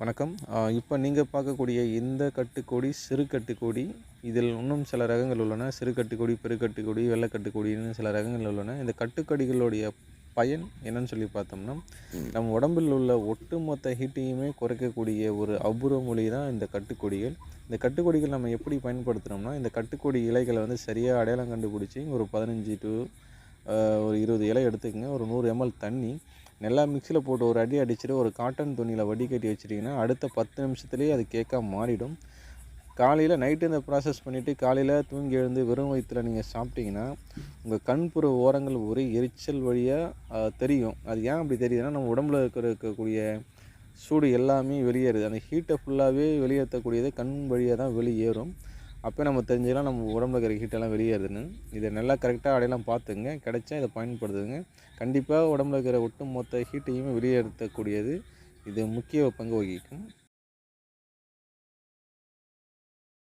வணக்கம். இப்போ நீங்க பார்க்கக்கூடிய இந்த கட்டுக்கொடி சிறு கட்டுக்கொடி. இதில் இன்னும் சில ரகங்கள் உள்ளன. சிறு கட்டுக்கொடி, பெருக்கட்டுக்கொடி, வெள்ளை கட்டுக்கொடின்னு சில ரகங்கள் உள்ளன. இந்த கட்டுக்கொடிகளுடைய பயன் என்னன்னு சொல்லி பார்த்தோம்னா, ம். நம்ம உடம்பில் உள்ள ஒட்டுமொத்த ஹீட்டையுமே குறைக்கக்கூடிய ஒரு அபூர்வ மூலிகை தான் இந்த கட்டுக்கொடிகள். இந்த கட்டுக்கொடிகள் நம்ம எப்படி பயன்படுத்துகிறோம்னா, இந்த கட்டுக்கொடி இலைகளை வந்து சரியாக அடையாளம் கண்டுபிடிச்சி ஒரு 15 டு ஒரு 20 இலை எடுத்துக்கங்க. ஒரு 100 ml தண்ணி நல்லா மிக்ஸியில் போட்டு ஒரு அடி அடிச்சுட்டு ஒரு காட்டன் துணியில் வடிகட்டி வச்சிட்டிங்கன்னா அடுத்த 10 நிமிஷத்துலேயே அது கேக்காக மாறிடும். காலையில் நைட்டு இந்த ப்ராசஸ் பண்ணிவிட்டு காலையில் தூங்கி எழுந்து வெறும் வயிற்றில் நீங்கள் சாப்பிட்டீங்கன்னா உங்கள் கண்புற ஓரங்கள் ஒரு எரிச்சல் வழியாக தெரியும். அது ஏன் அப்படி தெரியுதுன்னா, நம்ம உடம்புல இருக்கக்கூடிய சூடு எல்லாமே வெளியேறுது. அந்த ஹீட்டை ஃபுல்லாகவே வெளியேற்றக்கூடியது கண் வழியாக தான் வெளியேறும். அப்போ நம்ம தெரிஞ்சுக்கலாம் நம்ம உடம்புல இருக்கிற ஹீட்டெல்லாம் வெளியேறுதுன்னு. இதை நல்லா கரெக்டாக அடையாளம் பார்த்துங்க. கிடைச்சா இதை பயன்படுத்துங்க. கண்டிப்பாக உடம்புல இருக்கிற ஒட்டுமொத்த ஹீட்டையுமே வெளியேற்றக்கூடியது. இது முக்கிய பங்கு வகிக்கும்.